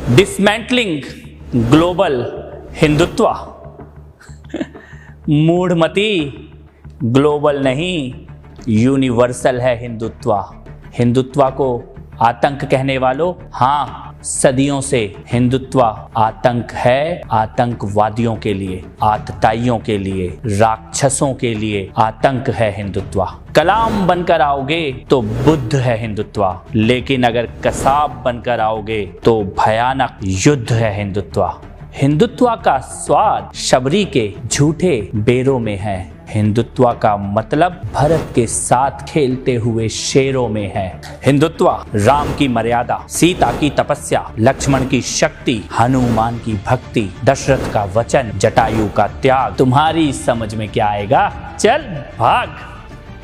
Dismantling global Hindutva. मूढ़मती, global नहीं universal है हिंदुत्व। हिंदुत्व को आतंक कहने वालों, हाँ सदियों से हिंदुत्व आतंक है। आतंकवादियों के लिए, आतताइयों के लिए, राक्षसों के लिए आतंक है हिंदुत्व। कलाम बनकर आओगे तो बुद्ध है हिंदुत्व, लेकिन अगर कसाब बनकर आओगे तो भयानक युद्ध है हिंदुत्व। हिंदुत्व का स्वाद शबरी के झूठे बेरों में है। हिंदुत्व का मतलब भरत के साथ खेलते हुए शेरों में है। हिंदुत्व राम की मर्यादा, सीता की तपस्या, लक्ष्मण की शक्ति, हनुमान की भक्ति, दशरथ का वचन, जटायु का त्याग। तुम्हारी समझ में क्या आएगा? चल भाग।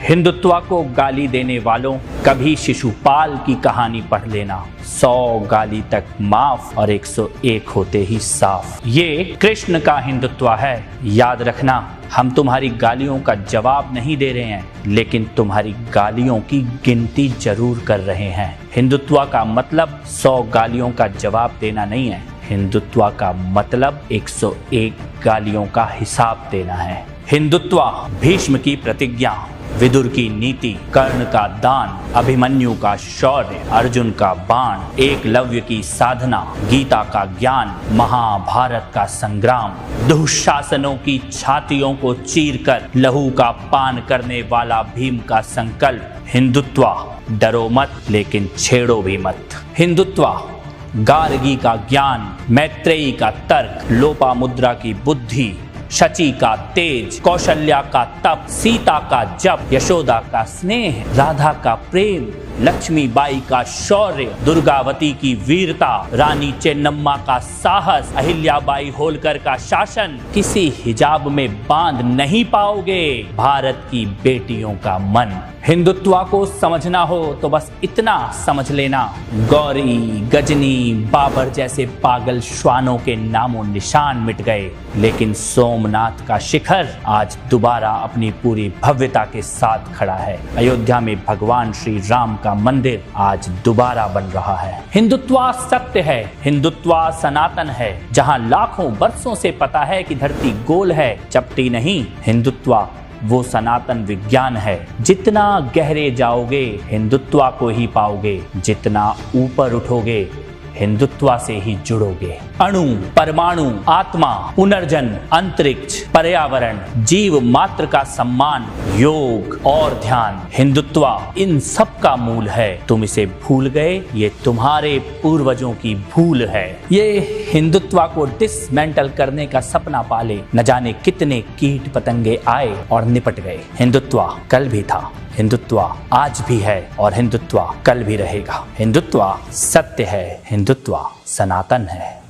हिंदुत्व को गाली देने वालों, कभी शिशुपाल की कहानी पढ़ लेना। 100 गाली तक माफ और 101 होते ही साफ। ये कृष्ण का हिंदुत्व है। याद रखना, हम तुम्हारी गालियों का जवाब नहीं दे रहे हैं, लेकिन तुम्हारी गालियों की गिनती जरूर कर रहे हैं। हिंदुत्व का मतलब 100 गालियों का जवाब देना नहीं है। हिंदुत्व का मतलब 101 गालियों का हिसाब देना है। हिंदुत्व भीष्म की प्रतिज्ञा, विदुर की नीति, कर्ण का दान, अभिमन्यु का शौर्य, अर्जुन का बाण, एकलव्य की साधना, गीता का ज्ञान, महाभारत का संग्राम, दुशासनों की छातियों को चीरकर लहू का पान करने वाला भीम का संकल्प। हिंदुत्व डरो मत, लेकिन छेड़ो भी मत। हिंदुत्व गार्गी का ज्ञान, मैत्रेयी का तर्क, लोपामुद्रा की बुद्धि, शची का तेज, कौशल्या का तप, सीता का जप, यशोदा का स्नेह, राधा का प्रेम, लक्ष्मीबाई का शौर्य, दुर्गावती की वीरता, रानी चेन्नम्मा का साहस, अहिल्याबाई होलकर का शासन। किसी हिजाब में बांध नहीं पाओगे भारत की बेटियों का मन। हिंदुत्व को समझना हो तो बस इतना समझ लेना, गौरी, गजनी, बाबर जैसे पागल श्वानों के नामों निशान मिट गए, लेकिन सोमनाथ का शिखर आज दोबारा अपनी पूरी भव्यता के साथ खड़ा है। अयोध्या में भगवान श्री राम का मंदिर आज दोबारा बन रहा है। हिंदुत्व सत्य है, हिंदुत्व सनातन है। जहां लाखों वर्षों से पता है कि धरती गोल है, चपटी नहीं। हिंदुत्व वो सनातन विज्ञान है। जितना गहरे जाओगे हिंदुत्व को ही पाओगे, जितना ऊपर उठोगे हिंदुत्व से ही जुड़ोगे। अणु, परमाणु, आत्मा, पुनर्जन, अंतरिक्ष, पर्यावरण, जीव मात्र का सम्मान, योग और ध्यान, हिंदुत्व इन सब का मूल है। तुम इसे भूल गए, ये तुम्हारे पूर्वजों की भूल है। ये हिंदुत्व को डिसमेंटल करने का सपना पाले न जाने कितने कीट पतंगे आए और निपट गए। हिंदुत्व कल भी था, हिंदुत्व आज भी है और हिंदुत्व कल भी रहेगा। हिंदुत्व सत्य है, हिंदुत्व सनातन है।